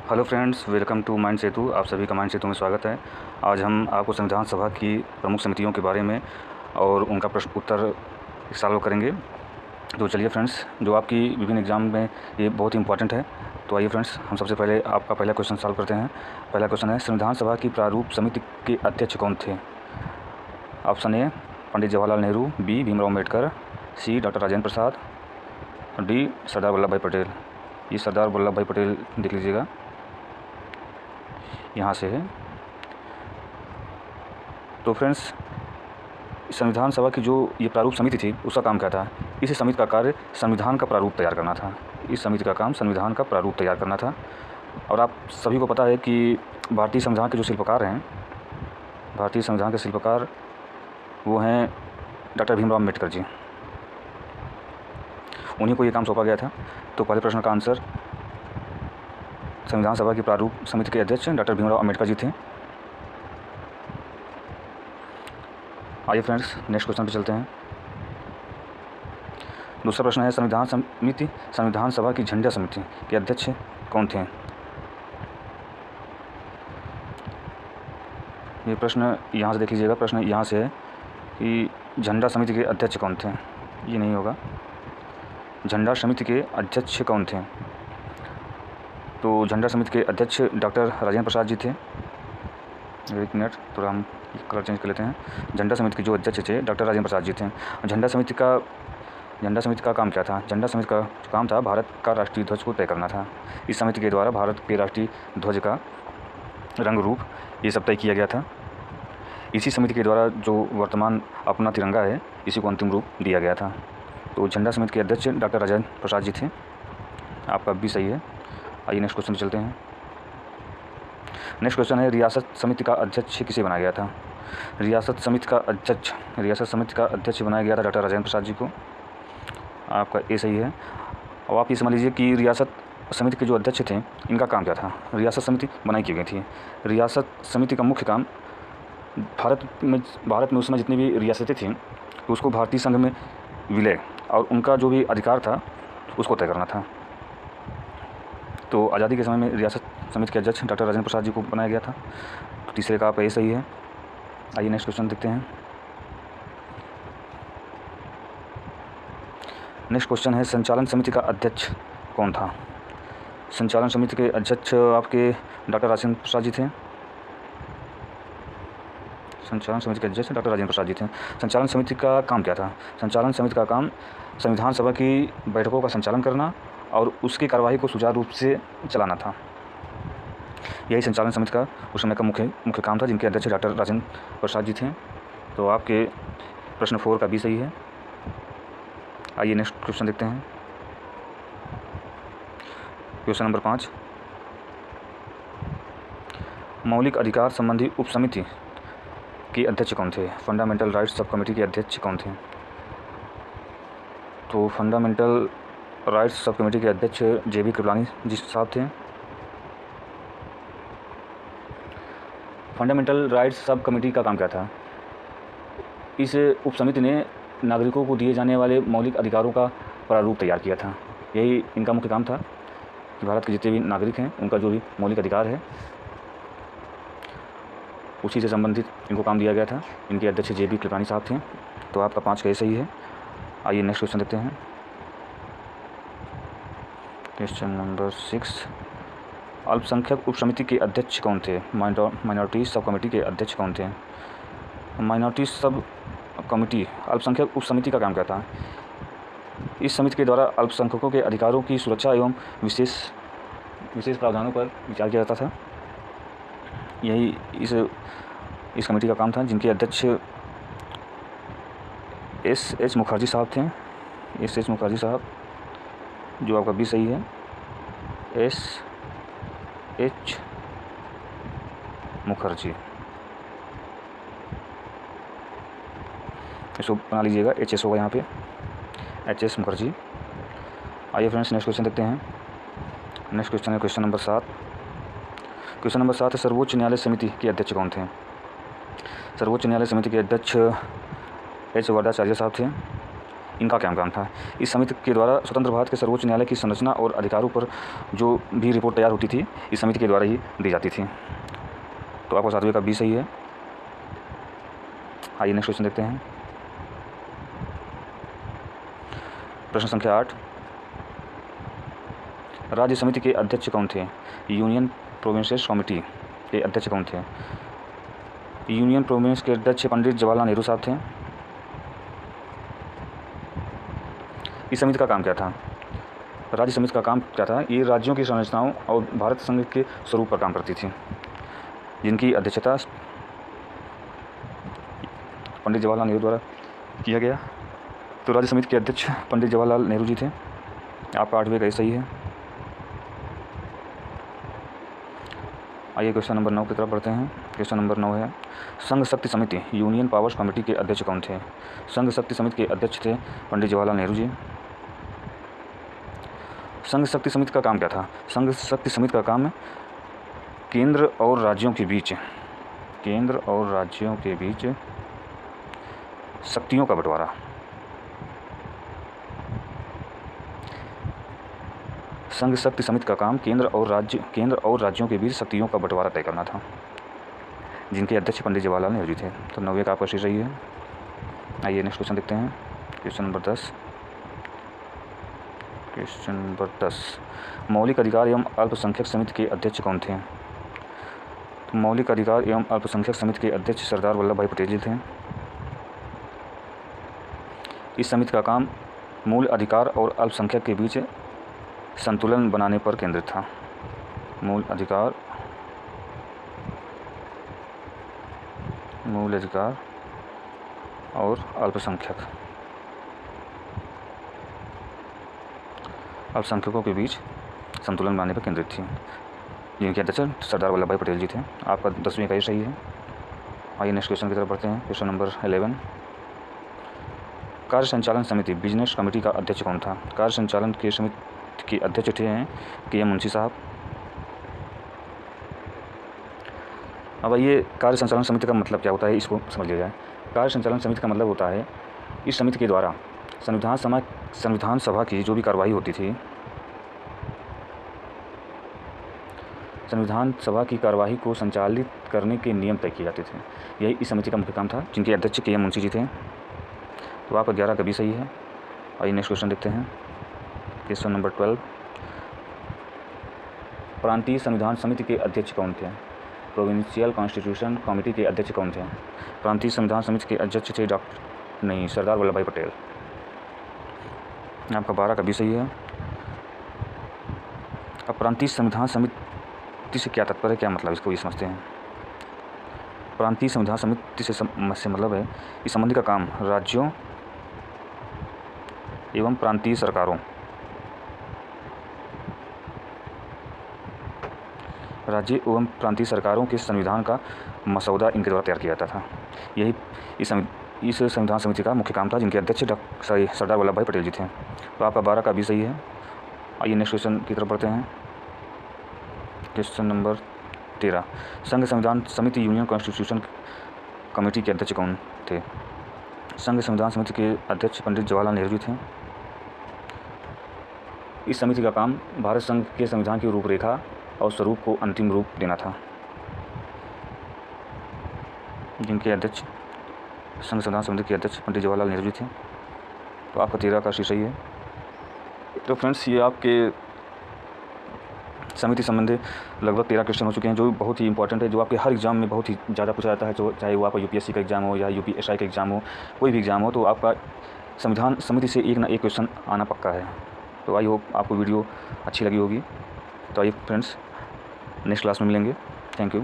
Hello friends, welcome to mind Setu. आप सभी का माइंड सेतु में स्वागत है। आज हम आपको संविधान सभा की प्रमुख समितियों के बारे में और उनका प्रश्न उत्तर सॉल्व करेंगे। तो चलिए फ्रेंड्स, जो आपकी विभिन्न एग्जाम में ये बहुत ही इंपॉर्टेंट है। तो आइए फ्रेंड्स, हम सबसे पहले आपका पहला क्वेश्चन सॉल्व करते हैं। पहला क्वेश्चन है, संविधान सभा की प्रारूप समिति के अध्यक्ष कौन थे? Option A Pandit Jawaharlal Nehru, B Bhimrao Ambedkar, C doctor Rajendra Prasad, D Sardar Vallabh Bhai Patel. ये सरदार वल्लभ भाई पटेल देख लीजिएगा, यहाँ से है। तो फ्रेंड्स, संविधान सभा की जो ये प्रारूप समिति थी उसका काम क्या था? इस समिति का कार्य संविधान का प्रारूप तैयार करना था। इस समिति का काम संविधान का प्रारूप तैयार करना था। और आप सभी को पता है कि भारतीय संविधान के जो शिल्पकार हैं, भारतीय संविधान के शिल्पकार वो हैं डॉक्टर भीमराव अम्बेडकर जी। उन्हीं को ये काम सौंपा गया था। तो पहले प्रश्न का आंसर संविधान सभा की प्रारूप समिति के अध्यक्ष डॉक्टर भीमराव अम्बेडकर जी थे। आइए फ्रेंड्स, नेक्स्ट क्वेश्चन पे चलते हैं। दूसरा प्रश्न है, संविधान सभा की झंडा समिति के अध्यक्ष कौन थे? ये प्रश्न यहाँ से देख लीजिएगा। प्रश्न यहाँ से है कि झंडा समिति के अध्यक्ष कौन थे। ये नहीं होगा। झंडा समिति के अध्यक्ष कौन थे? तो झंडा समिति के अध्यक्ष डॉक्टर राजेंद्र प्रसाद जी थे। एक मिनट, थोड़ा हम कलर चेंज कर लेते हैं। झंडा समिति के जो अध्यक्ष थे डॉक्टर राजेंद्र प्रसाद जी थे। झंडा समिति का काम क्या था? झंडा समिति का काम था भारत का राष्ट्रीय ध्वज को तय करना था। इस समिति के द्वारा भारत के राष्ट्रीय ध्वज का रंग रूप ये सब तय किया गया था। इसी समिति के द्वारा जो वर्तमान अपना तिरंगा है, इसी को अंतिम रूप दिया गया था। तो झंडा समिति के अध्यक्ष डॉक्टर राजेंद्र प्रसाद जी थे। आपका भी सही है। आइए नेक्स्ट क्वेश्चन पे चलते हैं। नेक्स्ट क्वेश्चन है, रियासत समिति का अध्यक्ष किसे बनाया गया था? रियासत समिति का अध्यक्ष बनाया गया था डॉक्टर राजेंद्र प्रसाद जी को। आपका ए सही है। अब आप ये समझ लीजिए कि रियासत समिति के जो अध्यक्ष थे, इनका काम क्या था? रियासत समिति बनाई क्यों गई थी? रियासत समिति का मुख्य काम भारत में उस समय जितनी भी रियासतें थीं, तो उसको भारतीय संघ में विलय और उनका जो भी अधिकार था उसको तय करना था। तो आज़ादी के समय में रियासत समिति के अध्यक्ष डॉक्टर राजेंद्र प्रसाद जी को बनाया गया था। तो तीसरे का आप ये सही है। आइए नेक्स्ट क्वेश्चन देखते हैं। नेक्स्ट क्वेश्चन है, संचालन समिति का अध्यक्ष कौन था? संचालन समिति के अध्यक्ष आपके डॉक्टर राजेंद्र प्रसाद जी थे। संचालन समिति के अध्यक्ष डॉक्टर राजेंद्र प्रसाद जी थे। संचालन समिति का काम क्या था? संचालन समिति का काम संविधान सभा की बैठकों का संचालन करना और उसकी कार्यवाही को सुचारू रूप से चलाना था। यही संचालन समिति का उस समय का मुख्य काम था, जिनके अध्यक्ष डॉक्टर राजेंद्र प्रसाद जी थे। तो आपके प्रश्न 4 का भी सही है। आइए नेक्स्ट क्वेश्चन देखते हैं। क्वेश्चन नंबर 5, मौलिक अधिकार संबंधी उप समिति के अध्यक्ष कौन थे? फंडामेंटल राइट्स सब कमेटी के अध्यक्ष कौन थे? तो फंडामेंटल राइट्स सब कमेटी के अध्यक्ष JB कृपलानी जी साहब थे। फंडामेंटल राइट्स सब कमेटी का काम क्या था? इस उप समिति ने नागरिकों को दिए जाने वाले मौलिक अधिकारों का प्रारूप तैयार किया था। यही इनका मुख्य काम था कि भारत के जितने भी नागरिक हैं, उनका जो भी मौलिक अधिकार है, उसी से संबंधित इनको काम दिया गया था। इनके अध्यक्ष JB कृपलानी साहब थे। तो आपका 5 का सही है। आइए नेक्स्ट क्वेश्चन देखते हैं। क्वेश्चन नंबर 6, अल्पसंख्यक उप समिति के अध्यक्ष कौन थे? माइनॉरिटी सब कमेटी के अध्यक्ष कौन थे? माइनॉरिटी सब कमेटी अल्पसंख्यक उप समिति का काम क्या था? इस समिति के द्वारा अल्पसंख्यकों के अधिकारों की सुरक्षा एवं विशेष प्रावधानों पर विचार किया जाता था। यही इस कमेटी का काम था, जिनके अध्यक्ष S.H. मुखर्जी साहब थे। S.H. मुखर्जी साहब, जो आपका भी सही है। S.H. मुखर्जी, इसको बना लीजिएगा, HS होगा यहाँ पे, HS मुखर्जी। आइए फ्रेंड्स नेक्स्ट क्वेश्चन देखते हैं। नेक्स्ट क्वेश्चन है क्वेश्चन नंबर 7। क्वेश्चन नंबर 7 है, सर्वोच्च न्यायालय समिति के अध्यक्ष कौन थे? सर्वोच्च न्यायालय समिति के अध्यक्ष H. वरदाचार्य साहब थे। इनका क्या काम था। इस समिति के द्वारा स्वतंत्र भारत के सर्वोच्च न्यायालय की संरचना और अधिकारों पर जो भी रिपोर्ट तैयार होती थी इस समिति के द्वारा ही दी जाती थी। तो आपका 7वें का बी सही है। आइए नेक्स्ट क्वेश्चन देखते हैं। प्रश्न संख्या 8, राज्य समिति के अध्यक्ष कौन थे। यूनियन प्रोविंसेस कमेटी के अध्यक्ष कौन थे। यूनियन प्रोविंस के अध्यक्ष पंडित जवाहरलाल नेहरू साहब थे। इस समिति का काम क्या था। राज्य समिति का काम क्या था, ये राज्यों की संरचनाओं और भारत संघ के स्वरूप पर काम करती थी, जिनकी अध्यक्षता पंडित जवाहरलाल नेहरू द्वारा किया गया। तो राज्य समिति के अध्यक्ष पंडित जवाहरलाल नेहरू जी थे। आपका 8वें का सही है। आइए क्वेश्चन नंबर 9 की तरफ बढ़ते हैं। क्वेश्चन नंबर 9 है, संघ शक्ति समिति यूनियन पावर्स कमेटी के अध्यक्ष कौन थे। संघ शक्ति समिति के अध्यक्ष थे पंडित जवाहरलाल नेहरू जी। संघ शक्ति समिति का काम क्या था। संघ शक्ति समिति का काम केंद्र और राज्यों के बीच शक्तियों का बंटवारा। संघ शक्ति समिति का काम केंद्र और राज्यों के बीच शक्तियों का बंटवारा तय करना था, जिनके अध्यक्ष पंडित जवाहरलाल नेहरू जी थे। तो 9वें का आपका शीर्ष रही है। आइए नेक्स्ट क्वेश्चन देखते हैं। क्वेश्चन नंबर 10, मौलिक अधिकार एवं अल्पसंख्यक समिति के अध्यक्ष कौन थे। तो मौलिक अधिकार एवं अल्पसंख्यक समिति के अध्यक्ष सरदार वल्लभ भाई पटेल जी थे। इस समिति का काम मूल अधिकार और अल्पसंख्यक के बीच संतुलन बनाने पर केंद्रित था। मूल अधिकार और अल्पसंख्यकों के बीच संतुलन बनाने पर केंद्रित थी, जिनके अध्यक्ष सरदार वल्लभ भाई पटेल जी थे। आपका 10वें का ही सही है। आइए नेक्स्ट क्वेश्चन की तरफ बढ़ते हैं। क्वेश्चन नंबर 11, कार्य संचालन समिति बिजनेस कमेटी का अध्यक्ष कौन था। कार्य संचालन के समिति के अध्यक्ष थे के मुंशी साहब। अब ये कार्य संचालन समिति का मतलब क्या होता है, इसको समझ लिया जाए। कार्य संचालन समिति का मतलब होता है इस समिति के द्वारा संविधान सभा की जो भी कार्रवाई होती थी, संविधान सभा की कार्यवाही को संचालित करने के नियम तय किए जाते थे। यही इस समिति का मुख्य काम था, जिनके अध्यक्ष के मुंशी जी थे। तो आपका 11 का भी सही है। आइए नेक्स्ट क्वेश्चन देखते हैं। क्वेश्चन नंबर 12, प्रांतीय संविधान समिति के अध्यक्ष कौन थे। प्रोविंशियल कॉन्स्टिट्यूशन कमेटी के अध्यक्ष कौन थे। प्रांतीय संविधान समिति के अध्यक्ष थे सरदार वल्लभ भाई पटेल। आपका 12 का भी सही है। अब प्रांतीय संविधान समिति से क्या तात्पर्य, क्या मतलब, इसको ये समझते हैं। प्रांतीय संविधान समिति से मतलब है इस संबंधी का काम राज्यों एवं प्रांतीय सरकारों के संविधान का मसौदा इनके द्वारा तैयार किया जाता था। यही इस संविधान समिति का मुख्य काम था, जिनके अध्यक्ष सरदार वल्लभ भाई पटेल जी थे। तो आपका 12 का भी सही है। आइए नेक्स्ट क्वेश्चन की तरफ बढ़ते हैं। क्वेश्चन नंबर 13, संघ संविधान समिति यूनियन कॉन्स्टिट्यूशन कमेटी के अध्यक्ष कौन थे। संघ संविधान समिति के अध्यक्ष पंडित जवाहरलाल नेहरू जी थे। इस समिति का काम भारत संघ के संविधान की रूपरेखा और स्वरूप को अंतिम रूप देना था, जिनके अध्यक्ष संघ संविधान समिति के अध्यक्ष पंडित जवाहरलाल नेहरू जी थे। तो आपका 13 का शीर्ष सही है। तो फ्रेंड्स, ये आपके समिति संबंधी लगभग 13 क्वेश्चन हो चुके हैं, जो बहुत ही इंपॉर्टेंट है, जो आपके हर एग्जाम में बहुत ही ज़्यादा पूछा जाता है। चाहे वो आपका यूपीएससी का एग्जाम हो या यूपीएसआई का एग्जाम हो, कोई भी एग्जाम हो, तो आपका संविधान समिति से एक ना एक क्वेश्चन आना पक्का है। तो आई होप आपको वीडियो अच्छी लगी होगी। तो आइए फ्रेंड्स, नेक्स्ट क्लास में मिलेंगे। Thank you.